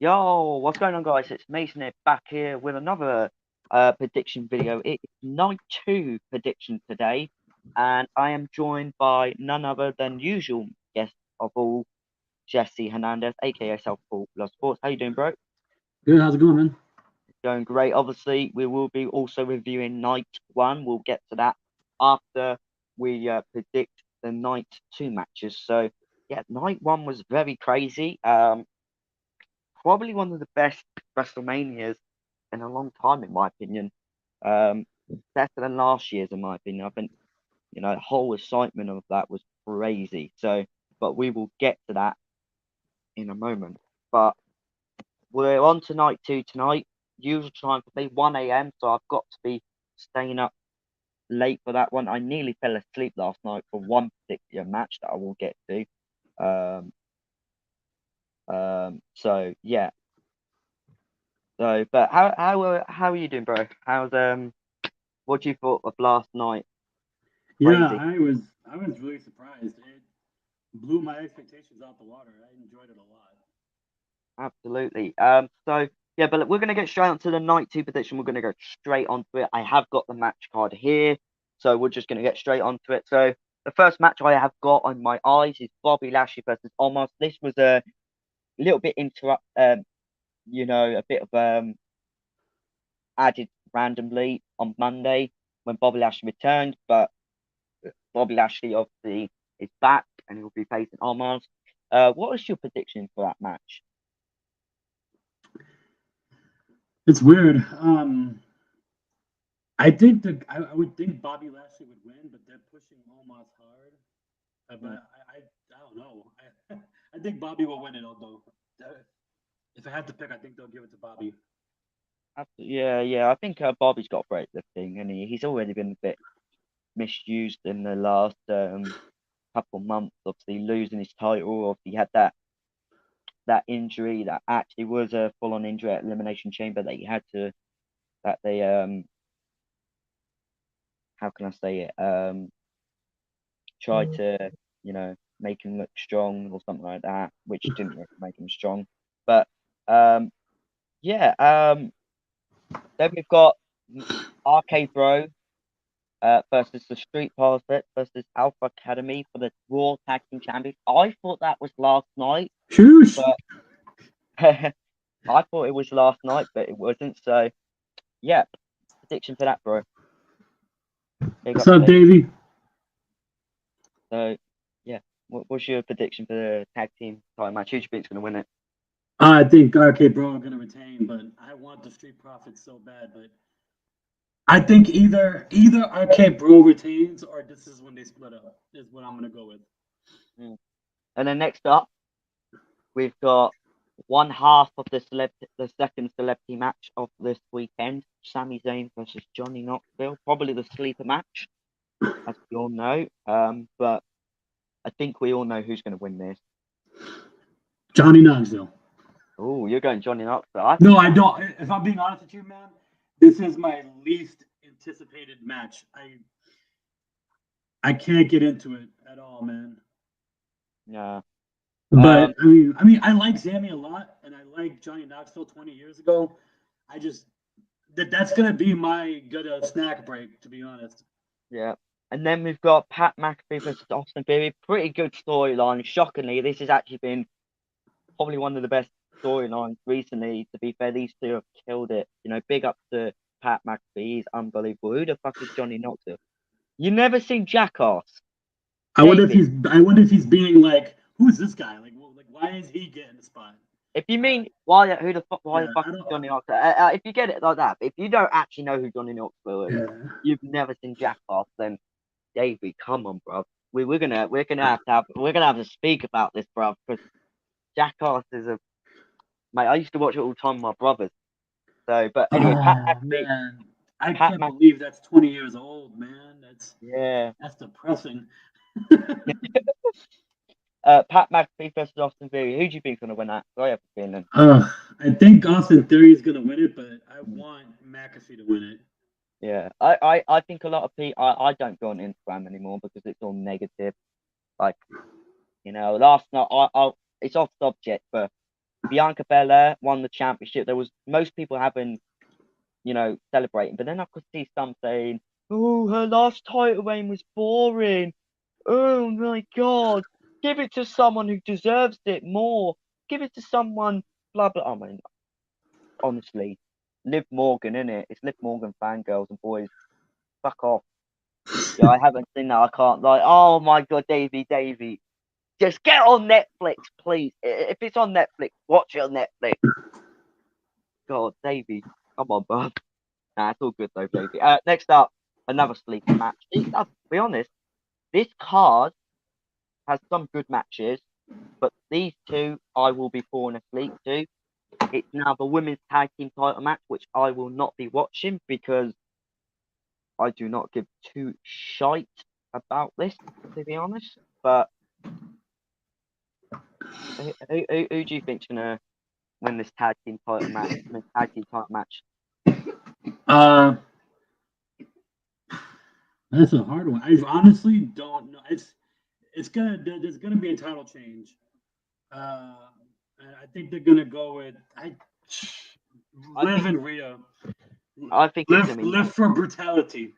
Yo, what's going on, guys? It's Mason here, back here with another prediction video. It is night two prediction today, and I am joined by none other than usual guest of all, Jesse Hernandez, aka Southpaw Plus Sports. How you doing, bro? Good, how's it going, man? Going great. Obviously, we will be also reviewing night one. We'll get to that after we predict the night two matches. So, yeah, night one was very crazy. Probably one of the best WrestleManias in a long time, in my opinion. Um, Better than last year's, in my opinion. I think the whole excitement of that was crazy. So, but we will get to that in a moment. But we're on to night two tonight. Usual time for me, 1 a.m. So I've got to be staying up late for that one. I nearly fell asleep last night for one particular match that I will get to. Um, so yeah. So, but how are you doing, bro? What do you thought of last night? Yeah, Crazy. I was really surprised. It blew my expectations out the water. I enjoyed it a lot. Absolutely. So yeah, but we're gonna get straight onto the night two prediction. We're gonna go straight onto it. I have got the match card here, so we're just gonna get straight onto it. So the first match I have got on my eyes is Bobby Lashley versus Omos. This was a little bit a bit of added randomly on Monday when Bobby Lashley returned, but Bobby Lashley obviously is back and he'll be facing Omos. What was your prediction for that match? It's weird. I would think Bobby Lashley would win, but they're pushing Omos hard. But Hmm. I don't know. I think Bobby will win it, although if I had to pick, I think they'll give it to Bobby. Yeah, yeah. I think Bobby's got great lifting, and he's already been a bit misused in the last couple months. Obviously, losing his title. Obviously, he had that injury that actually was a full-on injury at Elimination Chamber that he had to that they how can I say it tried to make him look strong or something like that, which didn't really make him strong. But um yeah, then we've got RK Bro versus the Street Profits versus Alpha Academy for the Raw Tag Team Champions. I thought that was last night, Shoosh! but I thought it was last night, but it wasn't. So yeah, prediction for that, bro. Big What's up up, to you. Davey? So yeah, what's your prediction for the tag team title match? Who do you think's going to win it? I think RK Bro are gonna retain, but I want the Street Profits so bad. But I think either RK Bro retains or this is when they split up. Is what I'm gonna go with. Mm. And then next up, we've got one half of the second celebrity match of this weekend: Sami Zayn versus Johnny Knoxville. Probably the sleeper match, as we all know. But I think we all know who's going to win this. Johnny Knoxville. Oh, you're going Johnny Knoxville. I No, think I don't. If I'm being honest with you, man, this is my least anticipated match. I can't get into it at all, man. yeah. But Um, I like Sammy a lot, and I like Johnny Knoxville 20 years ago. I just that's gonna be my good snack break, to be honest. yeah. And then we've got Pat McAfee versus Austin Theory. Pretty good storyline. Shockingly, this has actually been probably one of the best storylines recently. To be fair, these two have killed it. Big up to Pat McAfee. He's unbelievable. Who the fuck is Johnny Knoxville? You never seen Jackass, Davey? I wonder if he's being like, who's this guy? Like why is he getting the spot? If you I, mean why the yeah, fuck I is don't. Johnny Knoxville? If you get it like that, but if you don't actually know who Johnny Knoxville is, Yeah. you've never seen Jackass, then Davey, come on, bro. We're gonna have to speak about this, bro, because Jackass is a mate. I used to watch it all the time with my brothers. So, but anyway, Oh man, I Pat can't Mc, believe that's 20 years old, man. yeah, That's depressing. Pat McAfee versus Austin Theory. Who do you think's gonna win that? I have a feeling. I think Austin Theory is gonna win it, but I Mm. want McAfee to win it. Yeah, I think a lot of people. I don't go on Instagram anymore because it's all negative. Like last night, it's off subject, but Bianca Belair won the championship. There was most people having, celebrating, but then I could see some saying, "Oh, her last title reign was boring. Oh my God, give it to someone who deserves it more. Give it to someone." Blah blah. I mean, honestly, Liv Morgan, innit? It's Liv Morgan fangirls and boys. Fuck off. Yeah, I haven't seen that. I can't like. Oh my God, Davey. Just get on Netflix, please. If it's on Netflix, watch it on Netflix. God, Davey, come on, bro. Nah, it's all good though, Davey. Next up, another sleeper match. I'll be honest, this card has some good matches, but these two I will be falling asleep to. It's now the women's tag team title match, which I will not be watching because I do not give two shite about this, to be honest. But who do you think's gonna win this tag team title match? Women's tag team title match. Uh, that's a hard one. I honestly don't know. It's gonna there's gonna be a title change. Uh, and I think they're gonna go with I Liv think and Rhea. I think it's gonna be Live for brutality.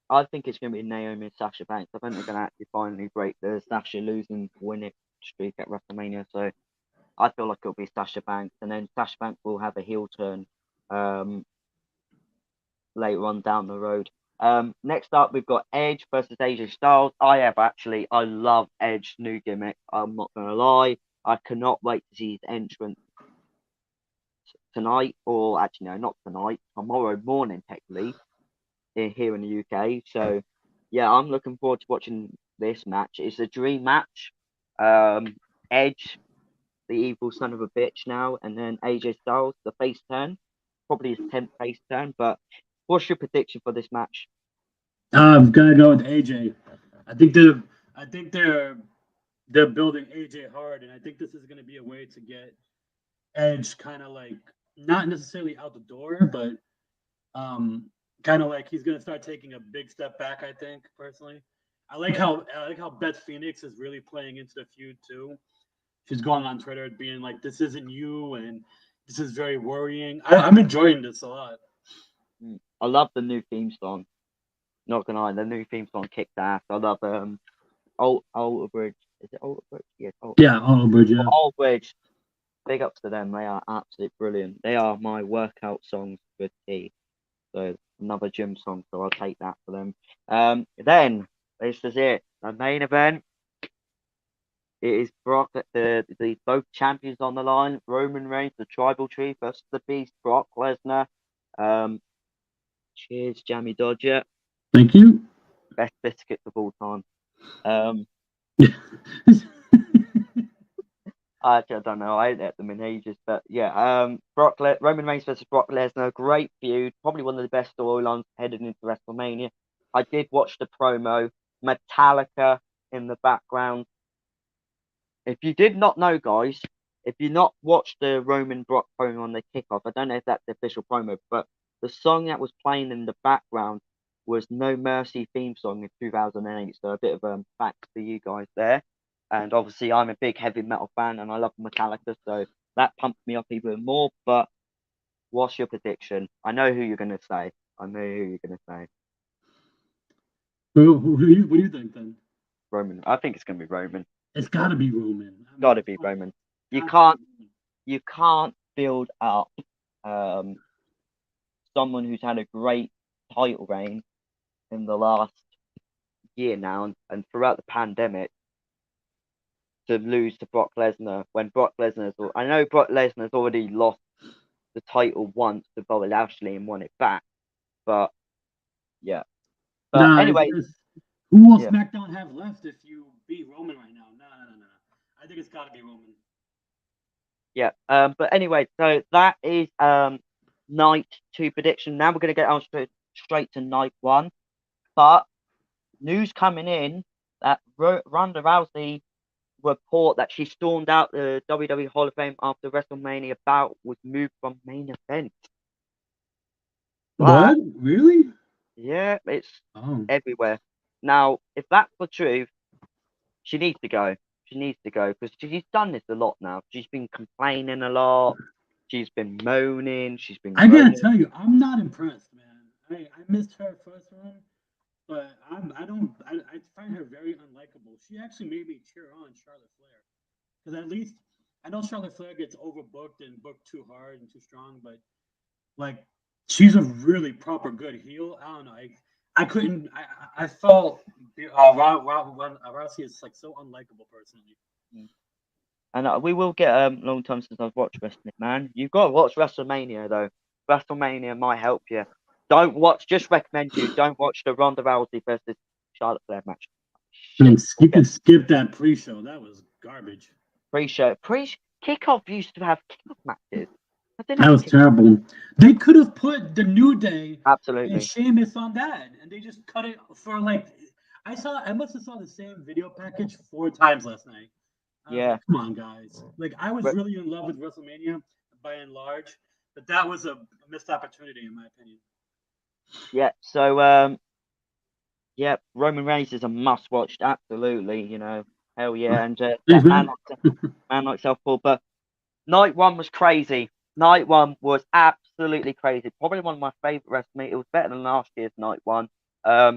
I think it's gonna be Naomi and Sasha Banks. I think they're gonna actually finally break the Sasha losing win it streak at WrestleMania. So I feel like it'll be Sasha Banks, and then Sasha Banks will have a heel turn um, later on down the road. Next up, we've got Edge versus AJ Styles. I love Edge's new gimmick. I'm not gonna lie, I cannot wait to see his entrance tonight, or actually no, not tonight, tomorrow morning, technically, here in the UK. So yeah, I'm looking forward to watching this match. It's a dream match. Edge, the evil son of a bitch now, and then AJ Styles, the face turn, probably his 10th face turn. But what's your prediction for this match? I'm gonna go with AJ. I think they're I think they're building AJ hard, and I think this is gonna be a way to get Edge kind of like not necessarily out the door, but um kind of like he's gonna start taking a big step back. I think personally, I like how Beth Phoenix is really playing into the feud too. She's going on Twitter being like, "This isn't you," and this is very worrying. I'm enjoying this a lot. I love the new theme song. Not gonna lie, the new theme song kicked ass. I love Alter Bridge. Is it Alter Bridge? Yes, Yeah, oh, Bridge, yeah. Alter Bridge. Big ups to them. They are absolutely brilliant. They are my workout songs for tea. So another gym song, so I'll take that for them. Then this is it. The main event. It is Brock, the both champions on the line. Roman Reigns, the Tribal Chief versus the Beast, Brock Lesnar. Um, cheers, Jammy Dodger. Thank you. Best biscuits of all time. Um, I don't know. I ain't at them in ages, but yeah. Roman Reigns versus Brock Lesnar. Great feud. Probably one of the best storylines heading into WrestleMania. I did watch the promo. Metallica in the background. If you did not know, guys, if you not watched the Roman Brock promo on the kickoff, I don't know if that's the official promo, but the song that was playing in the background was No Mercy theme song in 2008. So a bit of facts for you guys there. And obviously, I'm a big heavy metal fan and I love Metallica, so that pumped me up even more. But what's your prediction? I know who you're going to say. I know who you're going to say. What do you think then? Roman. I think it's going to be Roman. It's got to be Roman. I Got mean, to be Roman. You got to be can't Roman. you can't build up um, someone who's had a great title reign in the last year now and throughout the pandemic to lose to Brock Lesnar when Brock Lesnar's. I know Brock Lesnar's already lost the title once to Bobby Lashley and won it back, but yeah. But Nah, anyway, who will yeah, SmackDown have left if you beat Roman right now? No. I think it's got to be Roman. yeah. But anyway, so that is night two prediction. Now we're gonna get on straight to night one. But news coming in that Ronda Rousey report that she stormed out the WWE Hall of Fame after WrestleMania bout was moved from main event. But What? Really? yeah, it's Oh. everywhere. Now, if that's the truth, she needs to go. she needs to go because she's done this a lot now. She's been complaining a lot. She's been moaning. She's been I gotta groaning. tell you, I'm not impressed, man. I missed her first run, but I find her very unlikable. She actually made me cheer on Charlotte Flair because at least I know Charlotte Flair gets overbooked and booked too hard and too strong, but like she's a really proper good heel. I don't know. I couldn't. I felt Rousey is like so unlikable personally. Mm. And we will get long time since I've watched wrestling, man. You've got to watch WrestleMania though. WrestleMania might help you. Don't watch. Just recommend you don't watch the Ronda Rousey versus Charlotte Flair match. Shit. We'll You get can skip that pre-show. That was garbage. pre-show. Kickoff used to have kickoff matches. I didn't That have was kick. terrible. They could have put the New Day and Absolutely. Sheamus on that, and they just cut it for like. I must have saw the same video package 4 times last night. I was Yeah. like, come on, guys. Like, I was But really in love with WrestleMania by and large, but that was a missed opportunity, in my opinion. yeah. So yeah, Roman Reigns is a must-watch. Absolutely. Hell yeah. And Thanks, that man. man like Southpaw. But night one was crazy. Night one was absolutely crazy. Probably one of my favorite WrestleMania. It was better than last year's night one.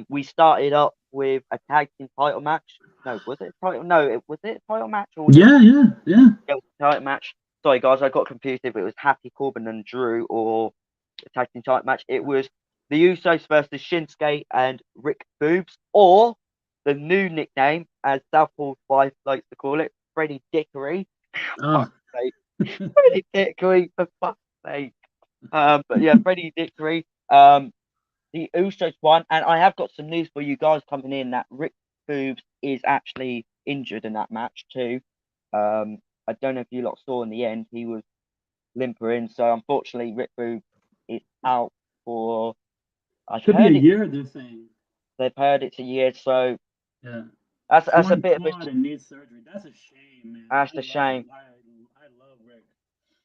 We started up with a tag team title match. No, was it a title? No, was it a title match or was it? Yeah, yeah, yeah. It was a title match. Sorry, guys, I got confused if it was Happy Corbin and Drew or a tag team title match. It was the Usos versus Shinsuke and Rick Boobs, or the new nickname, as Southpaw's wife likes to call it, Freddie Dickory. Oh, Fuck's sake. Freddie Dickory, for fuck's sake. But yeah, Freddie Dickory. The Usos won, and I have got some news for you guys coming in that Rick Boobs is actually injured in that match too. I don't know if you lot saw in the end he was limpering, so unfortunately Rick Boobs is out for. I've could be a heard it. year, they're saying. They've heard it's a year, so Yeah. that's a Torn bit of a quad and needs surgery. That's a shame, man. that's a shame. I love Rick.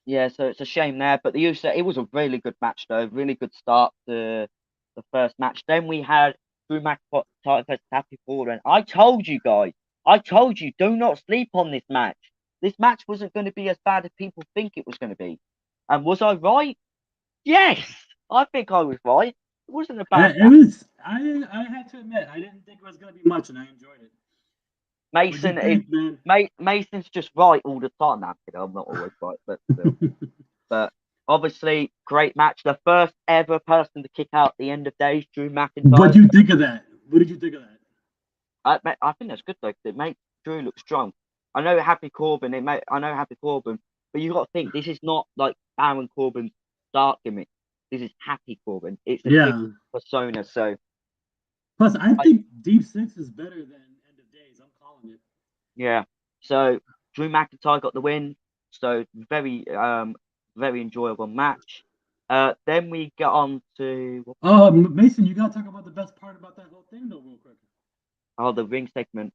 Yeah, so it's a shame there, but the Usos, it was a really good match though, really good start to the first match. Then we had Drew McIntyre versus Happy Corbin. I told you, do not sleep on this match. This match wasn't going to be as bad as people think it was going to be. And was I right? Yes, I think I was right. It wasn't a bad It match. was. I had to admit, I didn't think it was gonna be much, and I enjoyed it. What'd you Mason is think, man? Mason's just right all the time. Now, I'm not always right, but still. But obviously, great match. The first ever person to kick out at the end of days, Drew What McIntyre. do you think of that? What did you think of that? I think that's good though, 'cause it makes Drew look strong. I know Happy Corbin, but you got to think this is not like Baron Corbin's dark gimmick. This is Happy Corbin. It's a different Yeah. persona. So Plus, I I, think Deep Six is better than End of Days. I'm calling it. yeah. So Drew McIntyre got the win. So very enjoyable match. Then we get on to Mason, you gotta talk about the best part about that whole thing, though, real quick. the ring segment.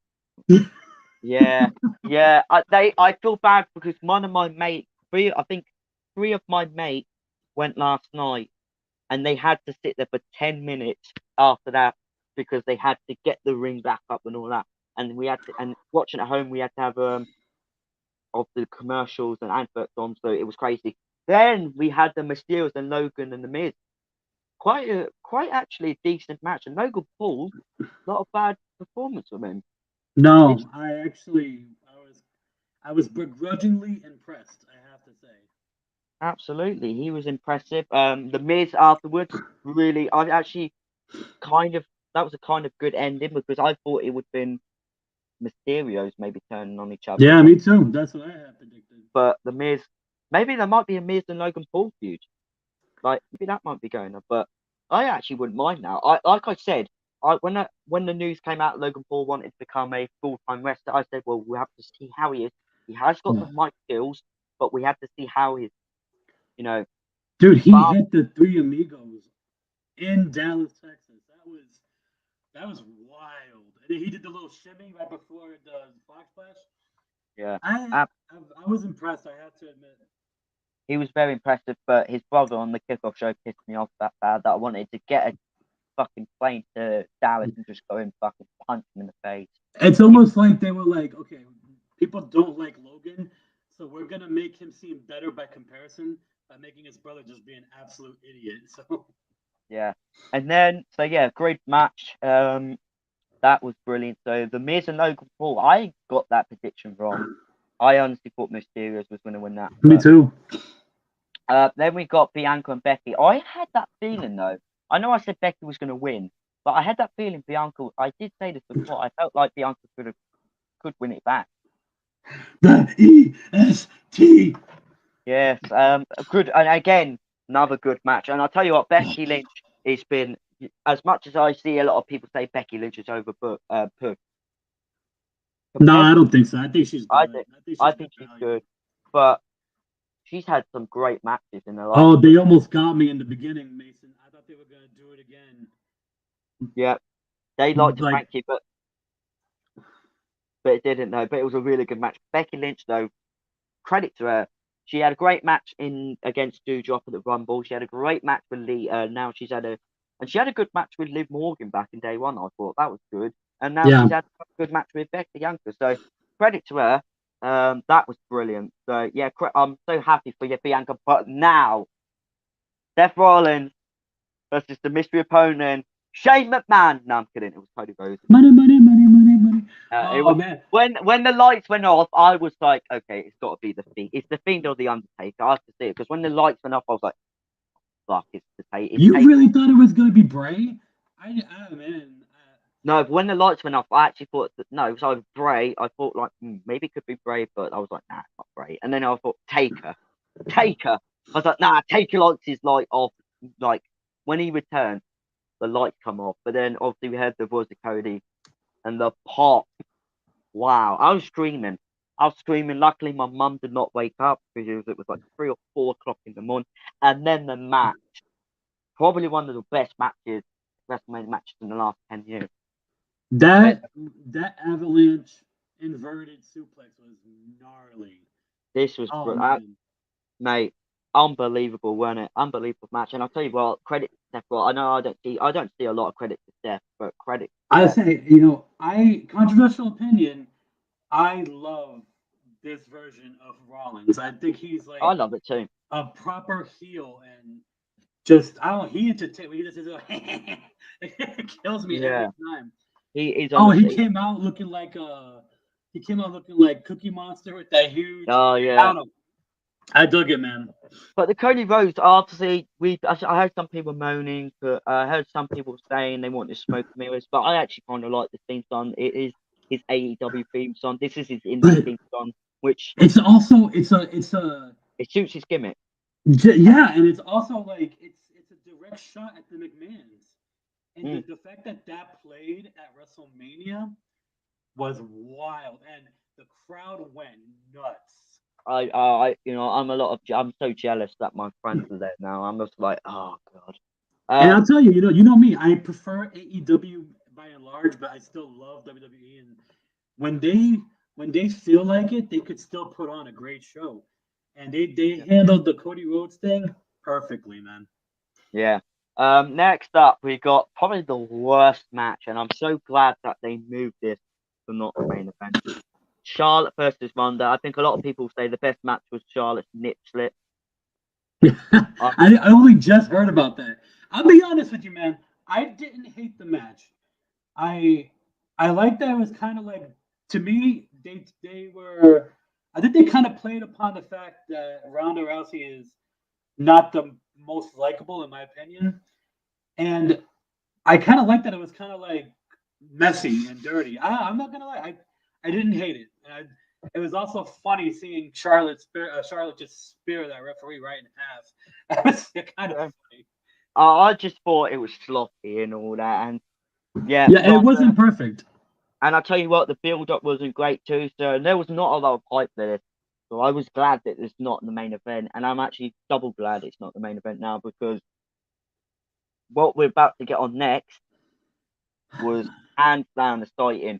Yeah, yeah. I feel bad because one of my mates, I think three of my mates went last night, and they had to sit there for 10 minutes after that because they had to get the ring back up and all that. And we had to, and watching at home, we had to have of the commercials and adverts on, so it was crazy. Then we had the Mysterios and Logan and the Miz. Quite actually a decent match, and Logan Paul, not a bad performance from him. It's No, I was begrudgingly impressed. I have to say. absolutely he was impressive. The Miz afterwards, really, I actually kind of that was a kind of good ending because I thought it would have been Mysterios maybe turning on each other or Yeah, something. me too. That's what I have predicted. But the Miz, maybe there might be a Miz and Logan Paul feud. Like maybe that might be going on. But I actually wouldn't mind now. Like I said, when the news came out, Logan Paul wanted to become a full time wrestler. I said, well, we have to see how he is. He has got Yeah. the mic skills, but we have to see how he's, you know, Dude, he fast. hit the Three Amigos in Dallas, Texas. That was wild. And then he did the little shimmy right before the flag splash. Yeah, I ab- I was impressed. I have to admit. he was very impressive. But his brother on the kickoff show pissed me off that bad that I wanted to get a fucking plane to Dallas and just go and fucking punch him in the face. It's He, almost like they were like, okay, People don't like Logan, so we're gonna make him seem better by comparison by making his brother just be an absolute idiot. So Yeah. And then, so yeah, great match. That was brilliant. So the Miz and Logan Paul, I got that prediction wrong. I honestly thought Mysterious was going to win that, me but too. then we got Bianca and Becky. I had that feeling though. I know I said Becky was going to win, but I had that feeling Bianca. I did say this before. I felt like Bianca could win it back. The EST. Yes. Good. And again, another good match. And I'll tell you what, Becky Lynch has been, as much as I see a lot of people say Becky Lynch is put No, compared I to, don't think so. I think she's I good. think I think I she's good think she's value. good, but she's had some great matches in the last Oh, they three. almost got me in the beginning, Mason. I thought they were gonna do it again. Yeah, they like to Like, prank you, but it didn't though. But it was a really good match. Becky Lynch though, credit to her. She had a great match in against Doudrop at the Rumble. She had a great match with Lee. Now she's had a and she had a good match with Liv Morgan back in day one. I thought that was good, and now yeah, she's had a good match with Becky Bianca. So credit to her. That was brilliant. So yeah, I'm so happy for you, Bianca. But now Seth Rollins versus the mystery opponent, Shane McMahon. No, I'm kidding. It was Cody Rhodes. money, money, money, money, money. It Oh was man, when the lights went off. I was like, okay, it's got to be the Fiend. It's the Fiend or the Undertaker. I have to see it because when the lights went off, I was like, fuck, it's the Taker. It's you Taker. really thought it was gonna be Bray? Man. No, but when the lights went off, I actually thought that no, it was either Bray. I thought like maybe it could be Bray, but I was like, nah, it's not Bray. And then I thought Taker, Taker. I was like, nah, Taker likes his light off. Like when he returned, the lights come off. But then obviously we heard the voice of Cody and the pop. Wow, I was screaming. I was screaming. Luckily, my mum did not wake up because it was like 3 or 4 o'clock in the morning. And then the match, probably one of the best matches, WrestleMania matches in the last 10 years. But That avalanche inverted suplex was gnarly. this was, Oh man. mate, unbelievable, wasn't it? Unbelievable match. And I'll tell you what, credit to Steph. Well, I know I don't see a lot of credit to Steph, but credit to I Steph. say, I controversial opinion. I love this version of Rollins. I think he's I like love it too. a proper heel and just I don't. He entertains. He just is it kills me every Yeah, time. he is Oh, he honestly. came out looking like he came out looking like Cookie Monster with that huge. Oh I yeah. don't know. I dug it, man. But the Cody Rhodes, obviously, I heard some people moaning, but I heard some people saying they want to smoke mirrors. But I actually kind of like the theme song. It is his AEW theme song. This is his indie But theme song, which it's also it's a it suits his gimmick. yeah, and it's also like it's a direct shot at the McMahons, and Mm. the fact that that played at WrestleMania was wild, and the crowd went nuts. I'm so jealous that my friends are there now. I'm just like, oh god. And I'll Um, tell you, you know me, I prefer AEW by and large, but I still love WWE. And when they when they feel like it, they could still put on a great show. And they yeah. handled the Cody Rhodes thing perfectly, man. Yeah. Next up, we got probably the worst match, and I'm so glad that they moved this to not the main event. Charlotte versus Ronda. I think a lot of people say the best match was Charlotte's nip slip. Uh, I only just heard about that. I'll be honest with you, man. I didn't hate the match. I I like that it was kind of like to me they were I think they kind of played upon the fact that Ronda Rousey is not the most likable in my opinion, and I kind of like that it was kind of like messy and dirty. I'm not gonna lie, I didn't hate it. And it was also funny seeing Charlotte just spear that referee right in half. That was kind of yeah. funny. I just thought it was sloppy and all that, and yeah, Yeah, it Ronda. wasn't perfect. And I tell you what, the build up wasn't great too. So there was not a lot of hype there. So I was glad that it's not the main event, and I'm actually double glad it's not the main event now because what we're about to get on next was hands down exciting.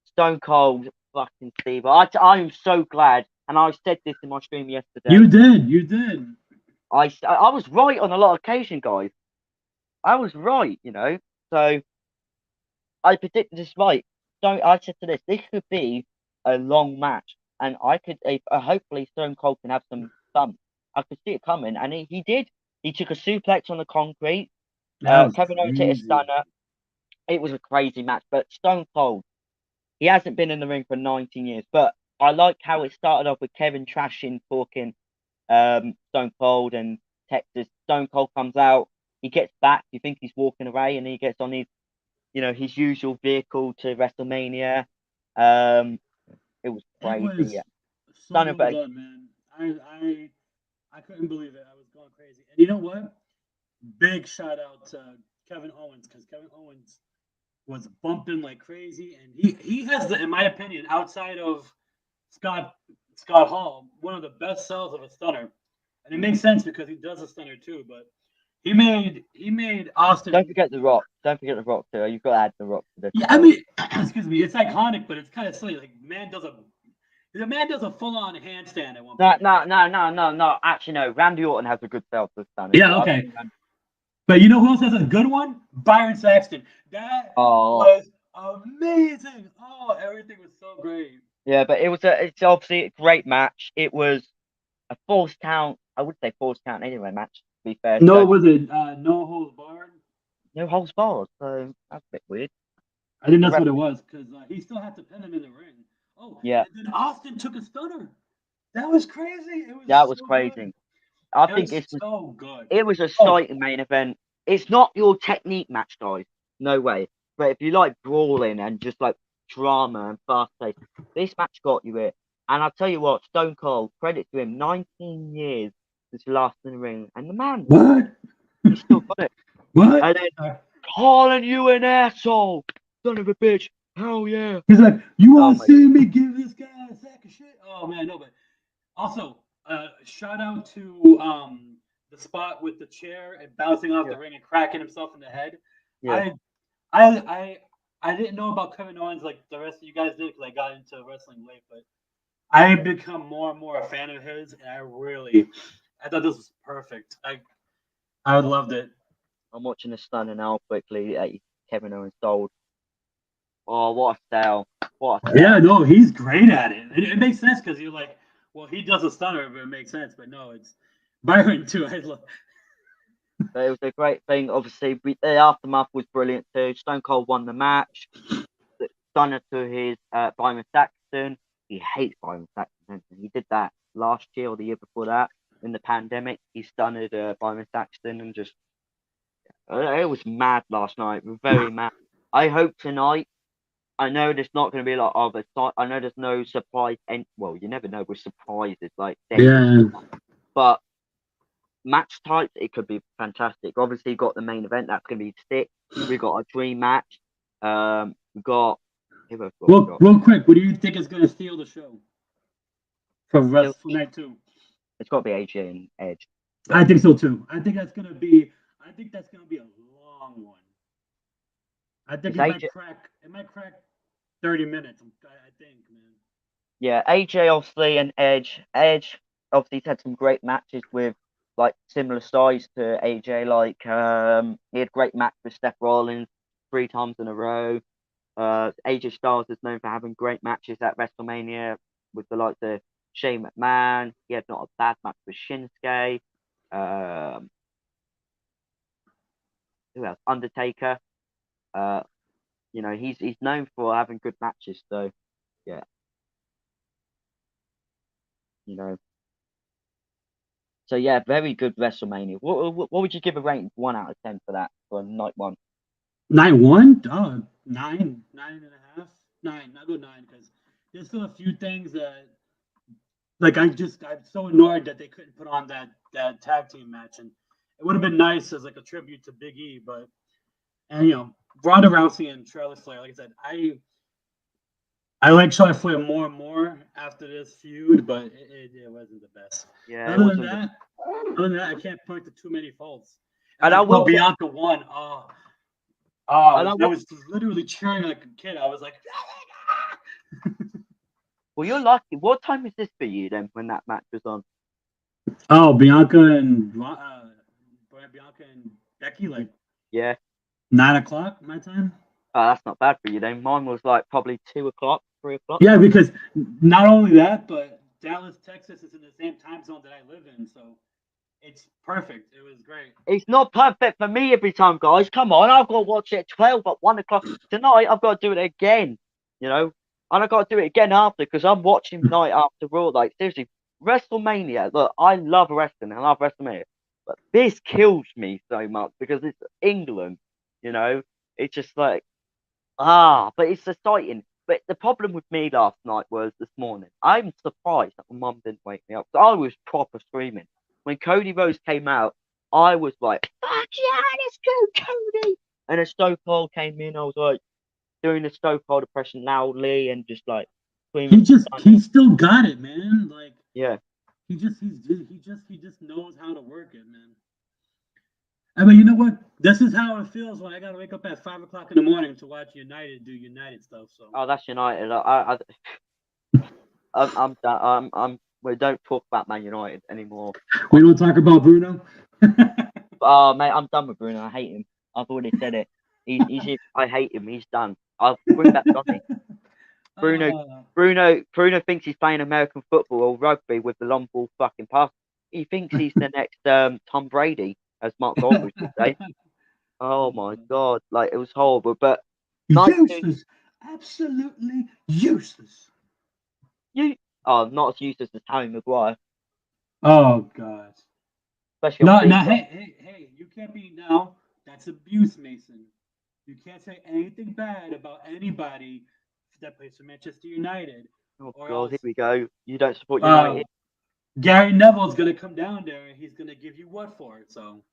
Stone Cold fucking Steve. I'm so glad, and I said this in my stream yesterday. You did. I was right on a lot of occasion, guys. I was right. So I predicted this right. So I said to this could be a long match, and I could hopefully Stone Cold can have some fun. I could see it coming, and he did. He took a suplex on the concrete. That was Kevin Owens hit a crazy. stunner. It was a crazy match, but Stone Cold, he hasn't been in the ring for 19 years. But I like how it started off with Kevin trashing, talking Stone Cold and Texas. Stone Cold comes out, he gets back. You think he's walking away, and he gets on his usual vehicle to WrestleMania. Um, it was It crazy. was Yeah, so stunning. well But done, man. I couldn't believe it. I was going crazy. And you know what? Big shout out to Kevin Owens because Kevin Owens was bumping like crazy, and he has the, in my opinion, outside of Scott Scott Hall, one of the best sells of a stunner, and it makes sense because he does a stunner too. But he made don't Austin. forget the Rock. Don't forget the Rock too. You've got to add the Rock to this Yeah, as I well. mean, excuse me, it's iconic, but it's kind of silly. Like the man does a full on handstand at one No, point. no, no, no, no, no. Actually, no. Randy Orton has a good sell for stunners. Yeah, I've okay. seen Randy. But you know who else has a good one? Byron Saxton. That Oh, was amazing. Oh, everything was so great. yeah, but it's obviously a great match. It was a force count. I would say force count anyway match. To be fair, No, so was it no holds barred? no holds barred. So that's a bit weird. I think The that's ref, what it was because he still had to pin him in the ring. Oh, yeah, and then Austin took a stunner. That was crazy. It that was was so good. crazy. I It think was this was so good. it was a Oh, exciting main event. It's not your technique match, guys. No way. But if you like brawling and just like drama and fast pace, this match got you it. And I'll tell you what, Stone Cold, credit to him, 19 years since the last in the ring, and the man, what? he's still got it. What? And then calling you an asshole, son of a bitch. Hell yeah. He's like, you Oh want to my see me give this guy a sack of shit? Oh man, no, but also, shout out to the spot with the chair and bouncing off yeah, the ring and cracking himself in the head. yeah. I I I I didn't know about Kevin Owens like the rest of you guys did because I got into wrestling late, but I've become more and more a fan of his, and I thought this was perfect. I loved it. I'm watching the stunner now quickly. Kevin Owens sold. Oh, what a sell. What a Yeah, sell. no, he's great at it. It makes sense because you're like, well, he does a stunner, but it makes sense. But no, it's Byron too. I love. But it was a great thing. Obviously, the aftermath was brilliant too. Stone Cold won the match. Stunner to his Byron Saxton. He hates Byron Saxton. He did that last year or the year before that in the pandemic. He stunned Byron Saxton and just it was mad last night. Very mad. I hope tonight. I know there's not going to be a lot of it. I know there's no surprise. And well, you never know with surprises like death and Yeah. stuff. But match types, it could be fantastic. Obviously, you've got the main event that's going to be sick. We've got a dream match. We've got who else got we Well, got? real quick, what do you think is going to steal the show for Still, WrestleMania 2? it's got to be AJ and Edge. I Got to think be. so too. I think that's going to be. I think that's going to be a long one. I think It's it might AJ. crack. It might crack 30 minutes. I think, man. Yeah, AJ obviously and Edge. Edge obviously he's had some great matches with like similar size to AJ. Like he had great match with Seth Rollins 3 times in a row. AJ Styles is known for having great matches at WrestleMania with the likes of Shane McMahon. He had not a bad match with Shinsuke. Um, who else? Undertaker. Uh, he's known for having good matches. So yeah, you know. So yeah, very good WrestleMania. What would you give a rating? 1 out of 10 for that for night one. 9-1? Oh, nine and a half, 9. I'll go 9 because there's still a few things that, like, I'm so annoyed that they couldn't put on that tag team match, and it would have been nice as like a tribute to Big E, but and Ronda Rousey and Charlotte Flair. Like I said, I like Charlotte Flair more and more after this feud, but it wasn't the best. Yeah, it Other than wasn't. that, other than that, I can't point to too many faults. And And I like how will say, Bianca won. and I I will. was literally cheering like a kid. I was like, Well, you're lucky. What time is this for you then? When that match was on? oh, Bianca and Becky, like Yeah. 9 o'clock my time. Oh, that's not bad for you then. Mine was like probably 2 o'clock. 3 o'clock. Yeah, because not only that, but Dallas, Texas is in the same time zone that I live in, so it's perfect. It was great. It's not perfect for me every time, guys. Come on, I've got to watch it at 12 at 1 o'clock tonight. I've got to do it again, you know, and I've got to do it again after because I'm watching night after Raw. Like seriously, WrestleMania. Look, I love wrestling. I love WrestleMania, but this kills me so much because it's England. You know, it's just like but it's exciting. But the problem with me last night was this morning. I'm surprised that my mum didn't wake me up. I was proper screaming. When Cody Rhodes came out, I was like, fuck yeah, let's go, Cody. And then Stone Cold came in. I was like, doing the Stone Cold impression loudly and just like screaming. He still got it, man. Like Yeah. he just knows how to work it, man. I mean, you know what? This is how it feels when I gotta wake up at 5 o'clock in the morning to watch United do United stuff. So Oh, that's United. I'm done. We don't talk about Man United anymore. we don't talk about Bruno. Oh, mate, I'm done with Bruno. I hate him. I've already said it. I hate him. He's done. I'll bring back Johnny. Bruno, uh, Bruno thinks he's playing American football or rugby with the long ball fucking pass. He thinks he's the next Tom Brady, as Mark Goldberg would say. Oh my god, like it was horrible. But night two, useless, absolutely useless. not as useless as Harry Maguire, Oh God. especially on No, Big no, Show. hey, you can't be now. That's abuse, Mason. You can't say anything bad about anybody that plays for Manchester United, Oh or god, here else we go. You don't support uh, United, Gary Neville's gonna come down there and he's gonna give you what for it. So,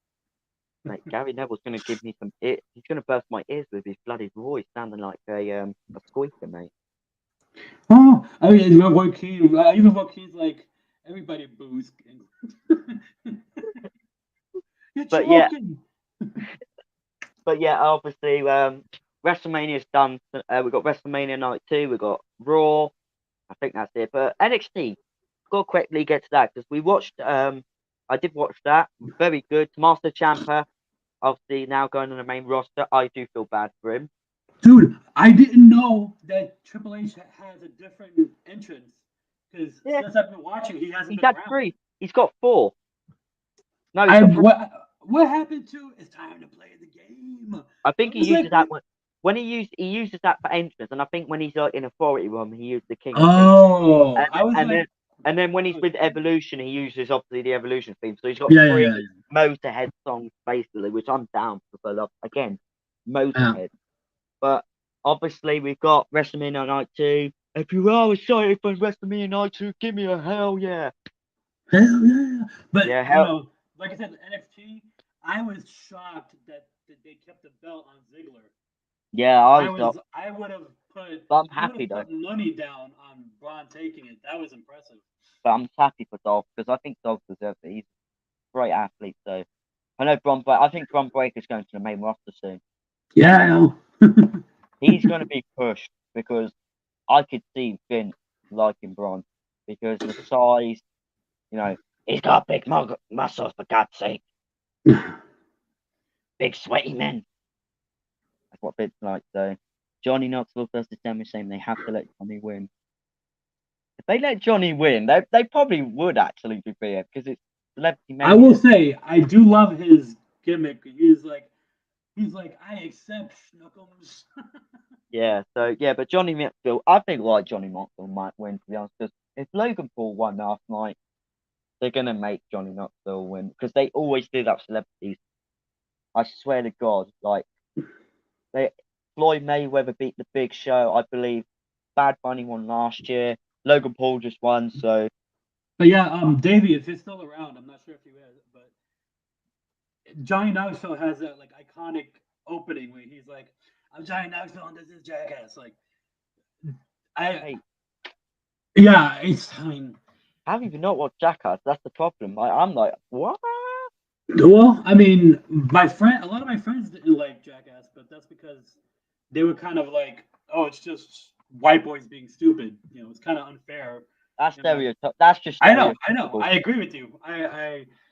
mate. Gary Neville's gonna give me some ear. He's gonna burst my ears with his bloody voice, sounding like a squeaker, mate. oh, I mean, even Joaquin's like everybody boos. You're But yeah, joking. obviously, WrestleMania's done. We got WrestleMania night 2. We got Raw. I think that's it. But NXT, go quickly get to that because we watched. I did watch that. Very good. Master Champa, obviously now going on the main roster. I do feel bad for him. Dude, I didn't know that Triple H has a different entrance because Yeah, since I've been watching, he hasn't he's been had around. 3. He's got 4. No, he's I got 3. what happened to it's time to play the game? I I think he was like, uses that when he uses that for entrance, and I think when he's like in Authority Room, he used the King of Thieves. oh, And, I was and like, then and then when he's oh, with Evolution, he uses obviously the Evolution theme. So he's got yeah, 3 Motorhead songs basically, which I'm down for. Love again, yeah. Motorhead. But obviously we've got WrestleMania Night 2. If you are excited for WrestleMania Night 2, give me a hell yeah. Hell yeah. But Yeah, hell like I said, NXT, I was shocked that they kept the belt on Ziggler. yeah. I would have But I'm I would happy have though. put money down on Braun taking it. That was impressive. But I'm happy for Dolph because I think Dolph deserves it. He's a great athlete. So I know I think Bron Breakker's going to the main roster soon. Yeah, I know. He's going to be pushed because I could see Vince liking Braun because the size, he's got big muscles for God's sake, big sweaty men. That's what Vince likes. So Johnny Knoxville versus Sami Zayn, they have to let Johnny win. If they let Johnny win, they probably would actually be fair because it's Celebrity I Mania. will say I do love his gimmick. He's like I accept Schnookums. Yeah, so yeah, but Johnny Knoxville, I think like Johnny Knoxville might win to be honest because if Logan Paul won last night, they're gonna make Johnny Knoxville win because they always do that with celebrities. I swear to God, like they Floyd Mayweather beat the Big Show, I believe. Bad Bunny won last year. Logan Paul just won, so But yeah, Davey, if he's still around, I'm not sure if he is, but Johnny Knoxville has that like iconic opening where he's like, "I'm Johnny Knoxville and this is Jackass." Like, I hey, yeah, it's I mean, I don't even know what Jackass. That's the problem. I'm like, what? well, I mean, a lot of my friends didn't like Jackass, but that's because they were kind of like, "Oh, it's just white boys being stupid." It's kind of unfair. That's And like, stereotype. That's just I know, stereotypical. I agree with you.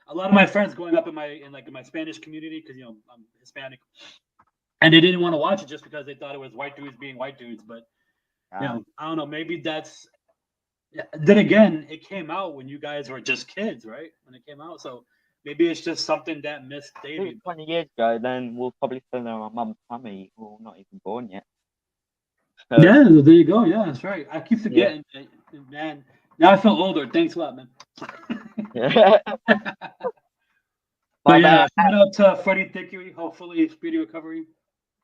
A lot of my friends growing up in my Spanish community, because I'm Hispanic, and they didn't want to watch it just because they thought it was white dudes being white dudes. But Yeah, I don't know. Maybe that's. Then again, it came out when you guys were just kids, right? When it came out, so maybe it's just something that missed If it was Davey. 20 years ago, then we'll probably still know our mum's tummy. We're not even born yet. So, Yeah, there you go. Yeah, that's right. I keep yeah. forgetting, man. Now I feel older. Thanks a lot, man. Yeah. But My yeah, man, shout out to Freddie Thickery. Hopefully, speedy recovery.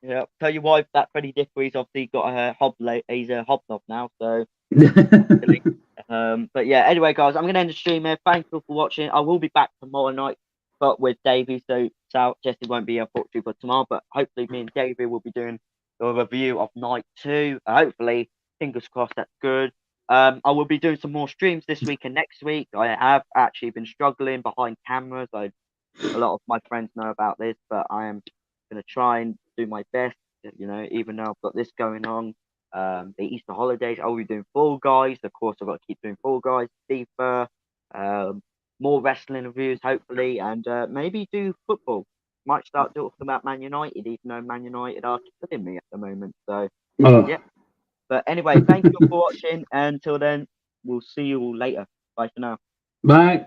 yeah. Tell your wife that Freddie Dickory's obviously got a he's a hobnob now, so silly. But yeah, anyway, guys, I'm gonna end the stream here. Thank you for watching. I will be back tomorrow night, but with Davey, so Jesse won't be here unfortunately for tomorrow. But hopefully, me and Davey will be doing a review of night two. Hopefully, fingers crossed, that's good. I will be doing some more streams this week and next week. I have actually been struggling behind cameras. A lot of my friends know about this, but I am gonna try and do my best. Even though I've got this going on, the Easter holidays, I'll be doing Fall Guys. Of course, I've got to keep doing Fall Guys, FIFA, um, more wrestling reviews, hopefully, and maybe do football. Might start talking about Man United, even though Man United are killing me at the moment. So, Oh. yeah. But anyway, thank you for watching. And until then, we'll see you all later. Bye for now. Bye.